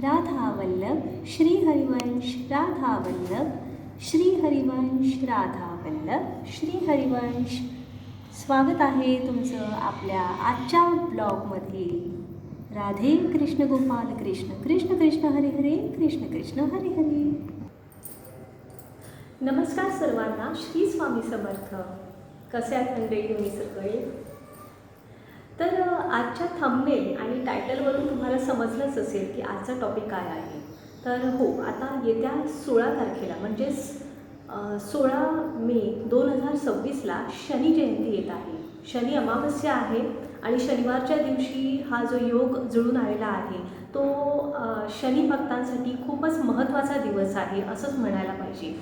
राधा वल्लभ, श्री हरिवंश राधा वल्लभ, श्री हरिवंश राधा वल्लभ, श्री हरिवंश. स्वागत आहे तुमचं आपल्या आजच्या ब्लॉगमध्ये. राधे कृष्ण गोपाल कृष्ण, कृष्ण कृष्ण हरी हरे, कृष्ण कृष्ण हरी हरे. नमस्कार सर्वांना, श्री स्वामी समर्थ. कसे आहेत मंडळी तुम्ही सगळे? तर आजच्या थंबनेल आणि टायटलवरून तुम्हाला समजलंच असेल की आजचा टॉपिक काय आहे. तर हो, आता येत्या 16 तारखेला म्हणजेच 16 मे 2026ला शनी जयंती येत आहे. शनी अमावस्या आहे आणि शनिवारच्या दिवशी हा जो योग जुळून आलेला आहे तो शनी भक्तांसाठी खूपच महत्त्वाचा दिवस आहे असंच म्हणायला पाहिजे.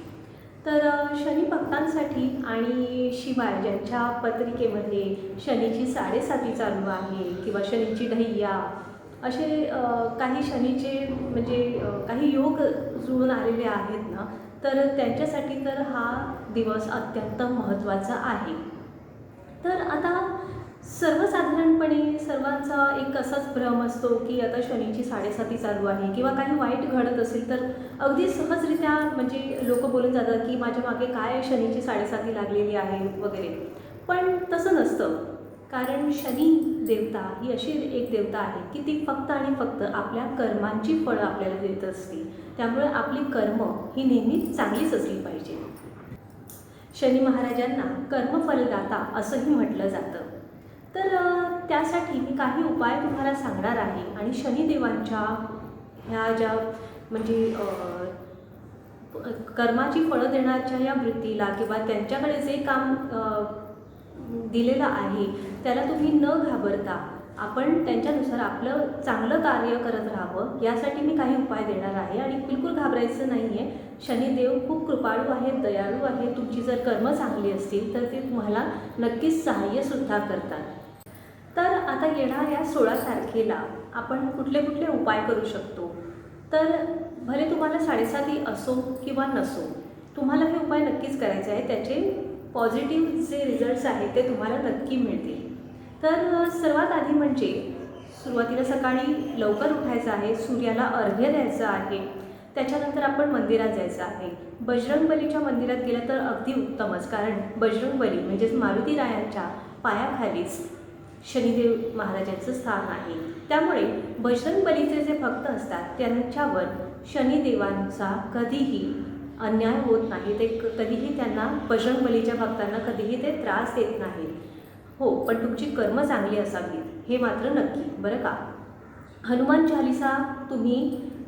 तर शनी भक्तांसाठी आणि शिवाय ज्यांच्या पत्रिकेमध्ये शनीची 7.5 चालू आहे किंवा शनीची ढैया असे काही शनीचे म्हणजे काही योग जुळून आलेले आहेत ना, तर त्यांच्यासाठी तर हा दिवस अत्यंत महत्त्वाचा आहे. तर आता सर्वसाधारणपणे सर्वांचा एक असाच भ्रम असतो की आता शनीची 7.5 चालू आहे किंवा काही वाईट घडत असेल तर अगदी सहजरित्या म्हणजे लोक बोलून जातात की माझ्या मागे काय शनीची 7.5 लागलेली आहे वगैरे. पण तसं नसतं, कारण शनी देवता ही अशी एक देवता आहे की ती फक्त आणि फक्त आपल्या कर्मांची फळं आपल्याला देत असते. त्यामुळे आपली कर्म ही नेहमीच चांगलीच असली पाहिजे. शनी महाराजांना कर्मफलदाता असंही म्हटलं जातं. तर त्यासाठी मी काही उपाय तुम्हाला सांगणार आहे आणि शनिदेवांच्या ह्या ज्या म्हणजे कर्माची फळं देण्याच्या या वृत्तीला किंवा त्यांच्याकडे जे काम दिलेलं आहे त्याला तुम्ही न घाबरता आपण त्यांच्यानुसार आपलं चांगलं कार्य करत राहावं यासाठी मी काही उपाय देणार आहे. आणि बिलकुल घाबरायचं नाही आहे. शनिदेव खूप कृपाळू आहेत, दयाळू आहेत. तुमची जर कर्म चांगली असतील तर ते तुम्हाला नक्कीच सहाय्यसुद्धा करतात. तर आता येणाऱ्या 16 तारखेला आपण कुठले कुठले उपाय करू शकतो. तर भले तुम्हाला 7.5 असो किंवा नसो, तुम्हाला हे उपाय नक्कीच करायचे आहे. त्याचे पॉझिटिव्ह जे रिझल्ट्स आहेत ते तुम्हाला नक्की मिळतील. तर सर्वात आधी म्हणजे सुरुवातीला सकाळी लवकर उठायचं आहे, सूर्याला अर्घ्य द्यायचं आहे. त्याच्यानंतर आपण मंदिरात जायचं आहे. बजरंगबलीच्या मंदिरात गेलं तर अगदी उत्तमच, कारण बजरंगबली म्हणजेच मारुतीरायांच्या पायाखालीच शनिदेव महाराजांचं स्थान आहे. त्यामुळे बजरंगबलीचे जे भक्त असतात त्यांच्यावर शनिदेवांचा कधीही अन्याय होत नाही. ते कधीही त्यांना बजरंगबलीच्या भक्तांना कधीही ते त्रास देत नाहीत. हो, पण तुमची कर्म चांगली असावीत हे मात्र नक्की बरं का. हनुमान चालिसा तुम्ही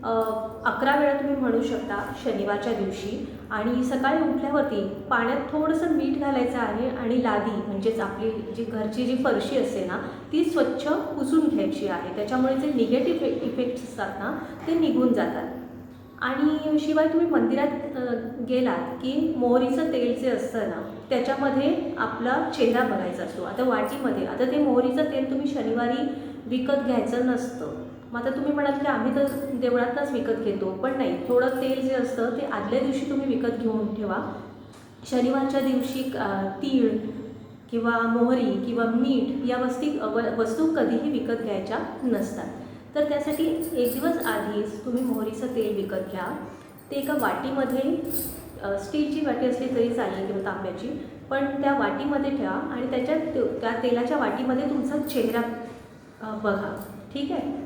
11 वेळा तुम्ही म्हणू शकता शनिवारच्या दिवशी. आणि सकाळी उठल्यावरती पाण्यात थोडंसं मीठ घालायचं आहे आणि लादी म्हणजेच आपली जी घरची जी फरशी असते ना ती स्वच्छ पुसून घ्यायची आहे. त्याच्यामुळे जे निगेटिव्ह इफेक्ट्स असतात ना ते निघून जातात. आणि शिवाय तुम्ही मंदिरात गेलात की मोहरीचं तेल जे असतं ना त्याच्यामध्ये आपला चेहरा बघायचा असतो. आता वाटीमध्ये आता ते मोहरीचं तेल तुम्ही शनिवारी विकत घ्यायचं नसतं. मग आता तुम्ही म्हणाल की आम्ही तर देवळातच विकत घेतो, पण नाही, थोडं तेल जे असतं ते आदल्या दिवशी तुम्ही विकत घेऊन ठेवा. शनिवारच्या दिवशी तीळ किंवा मोहरी किंवा मीठ या वस्तू कधीही विकत घ्यायच्या नसतात. तर त्यासाठी एक दिवस आधीच तुम्ही मोहरीचं तेल विकत घ्या. ते एका वाटीमध्ये, स्टीलची वाटी असली तरी चालेल किंवा तांब्याची, पण त्या वाटीमध्ये ठेवा आणि त्या तेलाच्या वाटीमध्ये तुमचा चेहरा बघा. ठीक आहे.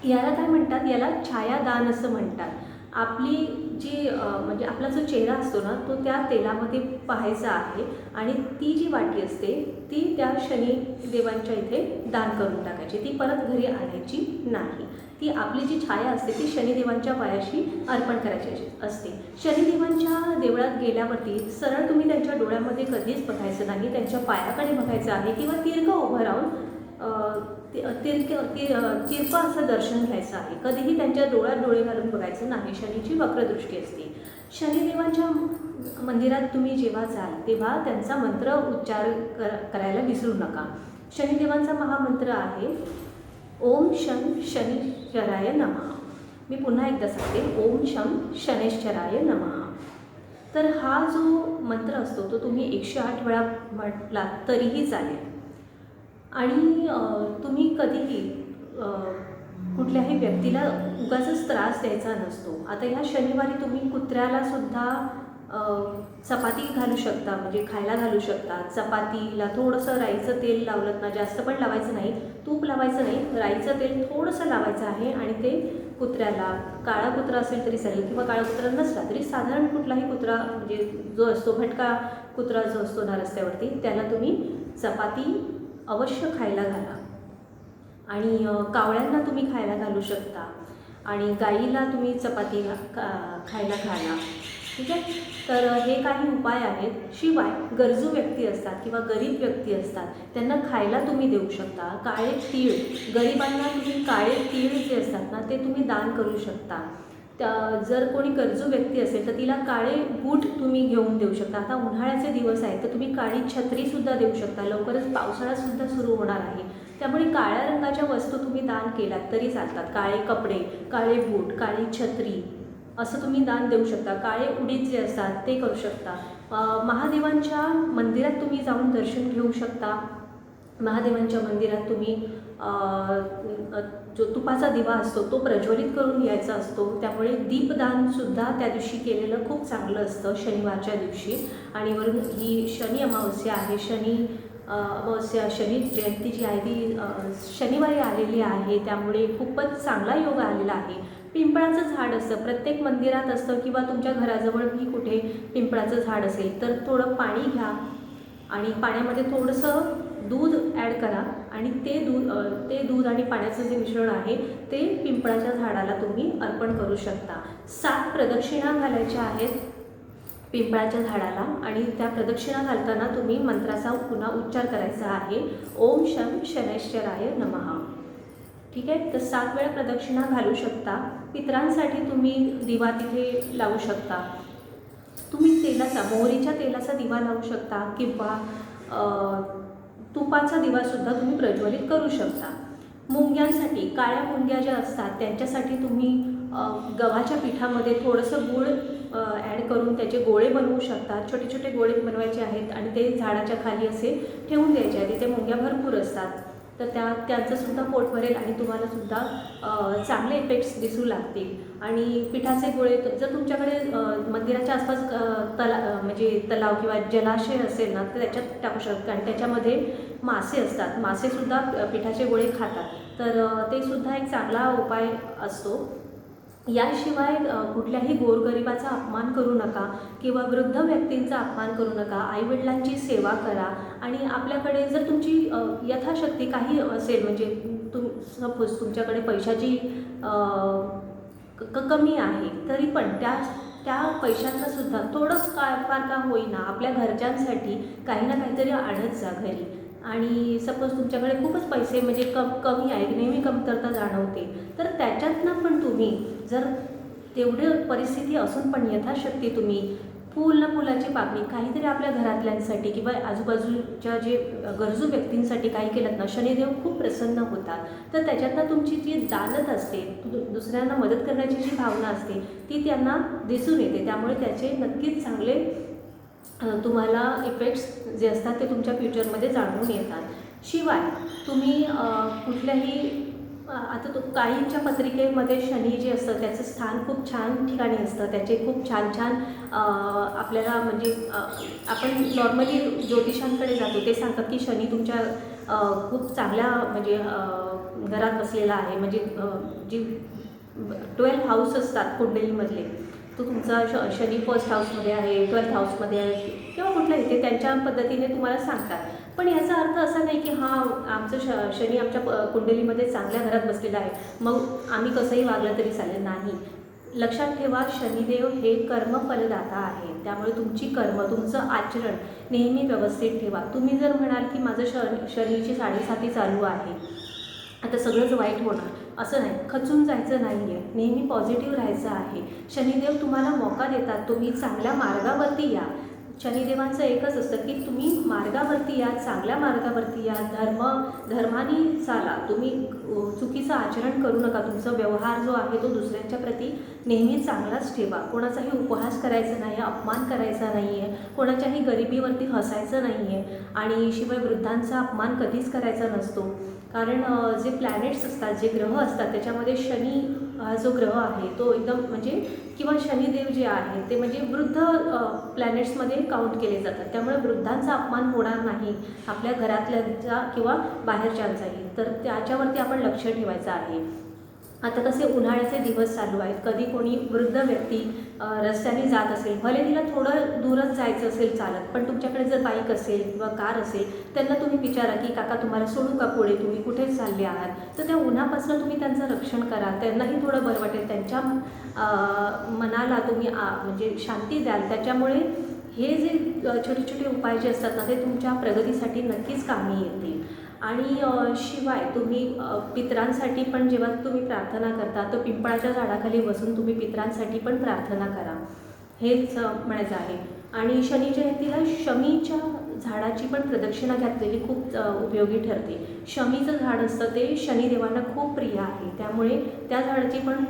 याला काय म्हणतात, याला छायादान असं म्हणतात. आपली जी म्हणजे आपला जो चेहरा असतो ना तो त्या तेलामध्ये पाहायचा आहे आणि ती जी वाटी असते ती त्या शनिदेवांच्या इथे दान करून टाकायची. ती परत घरी आणायची नाही. ती आपली जी छाया असते ती शनिदेवांच्या पायाशी अर्पण करायची असते. शनिदेवांच्या देवळात गेल्यावरती सरळ तुम्ही त्यांच्या डोळ्यामध्ये कधीच बघायचं नाही, त्यांच्या पायाकडे बघायचं आहे किंवा तिरकं उभं राहून तिरपं असं दर्शन घ्यायचं आहे. कधीही त्यांच्या डोळ्यात डोळे घालून बघायचं नाही. शनीची वक्रदृष्टी असते. शनिदेवांच्या मंदिरात तुम्ही जेव्हा जाल तेव्हा त्यांचा मंत्र उच्चार करायला विसरू नका. शनिदेवांचा महामंत्र आहे ओम शं शनिश्चराय नमः. मी पुन्हा एकदा सांगते, ओम शं शनिश्चराय नमः. तर हा जो मंत्र असतो तो तुम्ही 108 वेळा म्हटला तरीही चालेल. आणि तुम्ही कधीही कुठल्याही व्यक्तीला उगाचच त्रास द्यायचा नसतो. आता ह्या शनिवारी तुम्ही कुत्र्याला सुद्धा चपाती घालू शकता, म्हणजे खायला घालू शकता. चपातीला थोडंसं राईचं तेल लावलं ना, जास्त पण लावायचं नाही, तूप लावायचं नाही, राईचं तेल थोडंसं लावायचं आहे आणि ते कुत्र्याला, काळा कुत्रा असेल तरी चालेल किंवा काळा कुत्रा नसला तरी साधारण कुठलाही कुत्रा, म्हणजे जो असतो भटका कुत्रा जो असतो ना रस्त्यावरती, त्याला तुम्ही चपाती अवश्य खायला घाला. आणि कावळ्यांना तुम्ही खायला घालू शकता आणि गाईला तुम्ही चपाती खायला घाला. ठीक आहे. तर हे काही उपाय आहेत. शिवाय गरजू व्यक्ती असतात किंवा गरीब व्यक्ती असतात, त्यांना खायला तुम्ही देऊ शकता. काळे तीळ, गरिबांना तुम्ही काळे तीळ जे असतात ना ते तुम्ही दान करू शकता. जर कोणी गरजू व्यक्ती असेल तर तिला काळे बूट तुम्ही घेऊन देऊ शकता. आता उन्हाळ्याचे दिवस आहेत तर तुम्ही काळी छत्रीसुद्धा देऊ शकता. लवकरच पावसाळासुद्धा सुरू होणार आहे, त्यामुळे काळ्या रंगाच्या वस्तू तुम्ही दान केलात तरी चालतात. काळे कपडे, काळे बूट, काळी छत्री असं तुम्ही दान देऊ शकता. काळे उडीद जे असतात ते करू शकता. महादेवांच्या मंदिरात तुम्ही जाऊन दर्शन घेऊ शकता. महादेवांच्या मंदिरात तुम्ही जो तुपाचा दिवा असतो तो प्रज्वलित करून यायचा असतो, त्यामुळे दीपदानसुद्धा त्या दिवशी केलेलं खूप चांगलं असतं शनिवारच्या दिवशी. आणि वरून ही शनी अमावस्या आहे, अमावस्या शनी जयंती जी आहे ती शनिवारी आलेली आहे, त्यामुळे खूपच चांगला योग आलेला आहे. पिंपळाचं झाड असतं प्रत्येक मंदिरात असतं किंवा तुमच्या घराजवळही कुठे पिंपळाचं झाड असेल तर थोडं पाणी घ्या आणि पाण्यामध्ये थोडंसं दूध ॲड करा आणि ते दूध आणि पाण्याचं जे मिश्रण आहे ते पिंपळाच्या झाडाला तुम्ही अर्पण करू शकता. 7 प्रदक्षिणा घालायच्या आहेत पिंपळाच्या झाडाला आणि त्या प्रदक्षिणा घालताना तुम्ही मंत्राचा पुन्हा उच्चार करायचा आहे, ओम शं शनैश्चराय नमः. ठीक आहे. तर 7 वेळा प्रदक्षिणा घालू शकता. पितरांसाठी तुम्ही दिवा तिथे लावू शकता. तुम्ही मोहरीच्या तेलाचा दिवा लावू शकता किंवा तुपाचा दिवासुद्धा तुम्ही प्रज्वलित करू शकता. मुंग्यांसाठी, काळ्या मुंग्या ज्या असतात त्यांच्यासाठी तुम्ही गव्हाच्या पिठामध्ये थोडंसं गूळ ॲड करून त्याचे गोळे बनवू शकता. छोटे छोटे गोळे बनवायचे आहेत आणि ते झाडाच्या खाली असे ठेवून द्यायचे आहेत. तिथे मुंग्या भरपूर असतात तर त्यांचंसुद्धा पोट भरेल आणि तुम्हालासुद्धा चांगले इफेक्ट्स दिसू लागतील. आणि पिठाचे गोळे जर तुमच्याकडे मंदिराच्या आसपास म्हणजे तलाव किंवा जलाशय असेल ना तर त्याच्यात टाकू शकता आणि त्याच्यामध्ये मासे असतात, मासेसुद्धा पिठाचे गोळे खातात, तर ते सुद्धा एक चांगला उपाय असतो. याशिवाय कुठल्याही गोरगरिबाचा अपमान करू नका किंवा वृद्ध व्यक्तींचा अपमान करू नका. आईवडिलांची सेवा करा आणि आपल्याकडे जर तुमची यथाशक्ती काही असेल, म्हणजे सपोज तुमच्याकडे पैशाची कमी आहे तरी पण त्या पैशांचं सुद्धा थोडं फार का होईना आपल्या घरच्यांसाठी काही ना काहीतरी आणत जा घरी. आणि सपोज तुमच्याकडे खूपच पैसे म्हणजे कमी आहे, नेहमी कमतरता जाणवते, तर त्याच्यातनं पण तुम्ही जर तेवढे परिस्थिती असून पण यथाशक्ती तुम्ही फूल ना फुलाची पाकळी काहीतरी आपल्या घरातल्यांसाठी किंवा आजूबाजूच्या जे गरजू व्यक्तींसाठी काही केलं ना, शनिदेव खूप प्रसन्न होतात. तर त्याच्यातनं तुमची जी दानत असते, दुसऱ्यांना मदत करण्याची जी भावना असते ती त्यांना दिसून येते, त्यामुळे त्याचे नक्कीच चांगले तुम्हाला इफेक्ट्स जे असतात ते तुमच्या फ्युचरमध्ये जाणवून येतात. शिवाय तुम्ही कुठल्याही आता काहींच्या पत्रिकेमध्ये शनी जे असतं त्याचं स्थान खूप छान ठिकाणी असतं, त्याचे खूप छान छान आपल्याला म्हणजे आपण नॉर्मली ज्योतिषांकडे जातो ते सांगतात की शनी तुमच्या खूप चांगल्या म्हणजे घरात बसलेला आहे, म्हणजे जी 12 हाऊस असतात कुंडलीमधले, तो तुमचा शनी फर्स्ट हाऊसमध्ये आहे, 12th हाऊसमध्ये आहे किंवा कुठल्याही, ते त्यांच्या पद्धतीने तुम्हाला सांगतात. पण याचा अर्थ असा नाही की आमचं शनी आमच्या कुंडलीमध्ये चांगल्या घरात बसलेला आहे मग आम्ही कसंही वागलं तरी चालेल, नाही. लक्षात ठेवा, शनिदेव हे कर्मफलदाता आहे, त्यामुळे तुमची तुमचं आचरण नेहमी व्यवस्थित ठेवा. तुम्ही जर म्हणाल की माझं शनीची 7.5 चालू आहे, आता सगळंच वाईट होणार, असं नाही. खचून जायचं नाही आहे, नेहमी पॉझिटिव्ह राहायचं आहे. शनिदेव तुम्हाला मौका देतात, तुम्ही चांगल्या मार्गावरती या. शनिदेवांचं एकच असतं की तुम्ही मार्गावरती या, चांगल्या मार्गावरती या, धर्माने चाला, तुम्ही चुकीचं आचरण करू नका. तुमचा व्यवहार जो आहे तो दुसऱ्यांच्या प्रती नेहमी चांगलाच ठेवा. कोणाचाही उपहास करायचा नाही, अपमान करायचा नाही आहे, कोणाच्याही गरिबीवरती हसायचं नाही आहे आणि शिवाय वृद्धांचा अपमान कधीच करायचा नसतो. कारण जे प्लॅनेट्स असतात, जे ग्रह असतात, त्याच्यामध्ये शनी हा जो ग्रह आहे तो एकदम म्हणजे किंवा शनिदेव जे आहे ते म्हणजे वृद्ध प्लॅनेट्समध्ये काउंट केले जातात. त्यामुळे वृद्धांचा अपमान होणार नाही आपल्या घरातल्यांचा किंवा बाहेरच्यांचाही, तर त्याच्यावरती आपण लक्ष ठेवायचं आहे. आता कसे उन्हाळ्याचे दिवस चालू आहेत, कधी कोणी वृद्ध व्यक्ती रस्त्याने जात असेल, भले तिला थोडं दूरच जायचं असेल चालत, पण तुमच्याकडे जर बाईक असेल किंवा कार असेल, त्यांना तुम्ही विचारा की काका तुम्हाला सोडू का पुढे, तुम्ही कुठे चालले आहात. तर त्या उन्हापासून तुम्ही त्यांचं रक्षण करा, त्यांनाही थोडं बरं वाटेल, त्यांच्या मनाला तुम्ही म्हणजे शांती द्याल. त्याच्यामुळे हे जे छोटे छोटे उपाय जे असतात ना, ते तुमच्या प्रगतीसाठी नक्कीच कामी येतील. आणि शिवाय तुम्ही पितरांसाठी पण जेव्हा तुम्ही प्रार्थना करता, तर पिंपळाच्या झाडाखाली बसून तुम्ही पितरांसाठी पण प्रार्थना करा, हेच म्हणायचं आहे. आणि शनी जयंतीला शमीच्या झाडाची पण प्रदक्षिणा घातलेली खूप उपयोगी ठरते. शमीचं झाड असतं ते शनिदेवांना खूप प्रिय आहे, त्यामुळे त्या झाडाची पण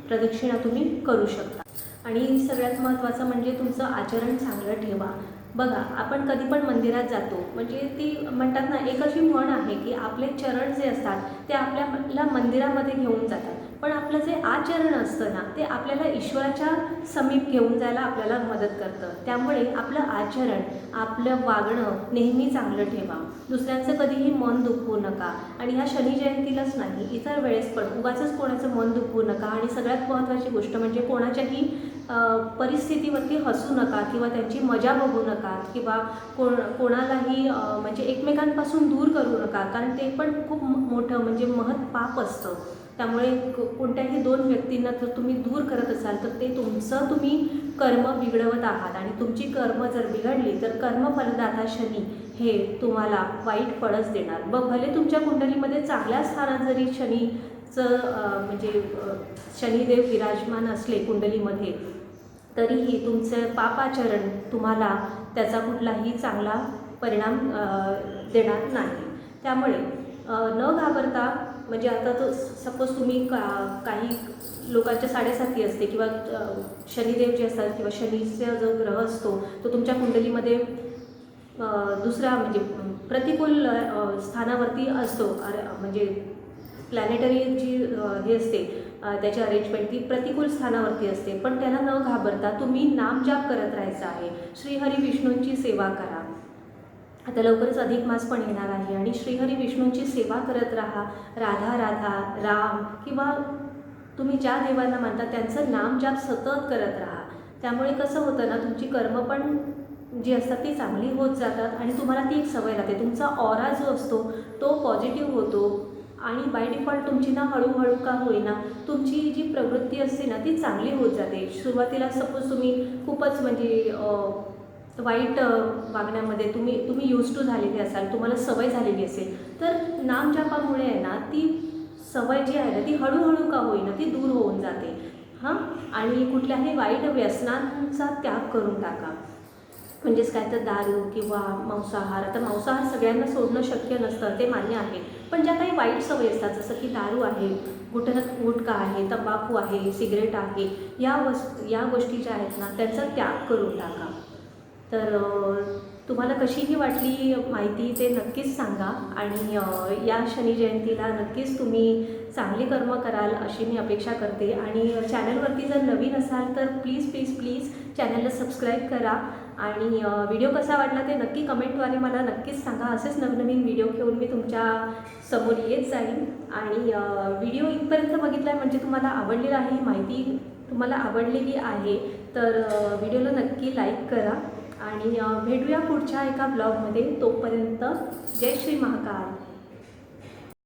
प्रदक्षिणा तुम्ही करू शकता. आणि सगळ्यात महत्त्वाचं म्हणजे तुमचं आचरण चांगलं ठेवा. बघा, आपण कधी पण मंदिरात जातो, म्हणजे ती म्हणतात ना, एक अशी म्हण आहे की आपले चरण जे असतात ते आपल्याला मंदिरामध्ये घेऊन जातात, पण आपलं जे आचरण असतं ना, ते आपल्याला ईश्वराच्या समीप घेऊन जायला आपल्याला मदत करतं. त्यामुळे आपलं आचरण, आपलं वागणं नेहमी चांगलं ठेवा. दुसऱ्यांचं कधीही मन दुखवू नका. आणि ह्या शनी जयंतीलाच नाही, इतर वेळेस पण उगाचच कोणाचं मन दुखवू नका. आणि सगळ्यात महत्त्वाची गोष्ट म्हणजे कोणाच्याही परिस्थितीवरती हसू नका किंवा त्यांची मजा बघू नका किंवा कोणालाही म्हणजे एकमेकांपासून दूर करू नका, कारण ते पण खूप मोठं म्हणजे महत् पाप असतं. त्यामुळे कोणत्याही दोन व्यक्तींना जर तुम्ही दूर करत असाल तर ते तुमचं तुम्ही कर्म बिघडवत आहात. आणि तुमची कर्म जर बिघडली तर कर्मफलदाता शनी हे तुम्हाला वाईट फळच देणार. भले तुमच्या कुंडलीमध्ये चांगल्या स्थानात जरी शनीचं म्हणजे शनिदेव विराजमान असले कुंडलीमध्ये, तरीही तुमचं पापाचरण तुम्हाला त्याचा कुठलाही चांगला परिणाम देणार नाही. त्यामुळे न घाबरता, म्हणजे आता तो सपोज तुम्ही काही लोकांच्या साडेसाती असते किंवा शनिदेव जे असतात किंवा शनीचा जो ग्रह असतो तो तुमच्या कुंडलीमध्ये दुसरा म्हणजे प्रतिकूल स्थानावरती असतो, म्हणजे प्लॅनेटरी जी हे असते त्याची अरेंजमेंट ती प्रतिकूल स्थानावरती असते, पण त्याला न घाबरता तुम्ही नामजाप करत राहायचं आहे. श्रीहरी विष्णूंची सेवा करा. आता लवकरच अधिक मास पण येणार आहे आणि श्रीहरी विष्णूंची सेवा करत राहा. राधा राधा, राम किंवा तुम्ही ज्या देवांना मानता त्यांचं नामजाप सतत करत राहा. त्यामुळे कसं होतं ना, तुमची कर्म पण जी असतात ती चांगली होत जातात आणि तुम्हाला ती एक सवय राहते. तुमचा ऑरा जो असतो तो पॉझिटिव्ह होतो आणि बाय डिफॉल्ट तुमची ना हळूहळू का होईना तुमची जी प्रवृत्ती असते ना ती चांगली होत जाते. सुरुवातीला सपोज तुम्ही खूपच म्हणजे वाईट वागण्यामध्ये तुम्ही यूज टू झालेली असाल, तुम्हाला सवय झालेली असेल, तर नामजापामुळे आहे ना ती सवय जी आहे ना ती हळूहळू का होईना ती दूर होऊन जाते. आणि कुठल्याही वाईट व्यसनांचा त्याग करून टाका. म्हणजेच काय तर दारू किंवा मांसाहार. आता मांसाहार सगळ्यांना सोडणं शक्य नसतं, ते मान्य आहे, पण ज्या काही वाईट सवयी असतात जसं की दारू आहे, गुटखा आहे, तंबाखू आहे, सिगरेट आहे, या गोष्टी ज्या आहेत ना त्यांचा त्याग करून टाका. तर तुम्हाला कशीही वाटली माहिती ते नक्कीच सांगा. आणि या शनी जयंतीला नक्कीच तुम्ही चांगली कर्म कराल अशी मी अपेक्षा करते. आणि चॅनलवरती जर नवीन असाल तर प्लीज प्लीज प्लीज चॅनलला सबस्क्राईब करा. आणि व्हिडिओ कसा वाटला ते नक्की कमेंटद्वारे मला नक्कीच सांगा. असेच नवनवीन व्हिडिओ घेऊन मी तुमच्या समोर येत जाईन. आणि व्हिडिओ इथपर्यंत बघितला आहे म्हणजे तुम्हाला आवडलेली आहे, ही माहिती तुम्हाला आवडलेली आहे, तर व्हिडिओला नक्की लाईक करा. आणि भेटूया पुढच्या एका ब्लॉगमध्ये. तोपर्यंत जय श्री महाकाल.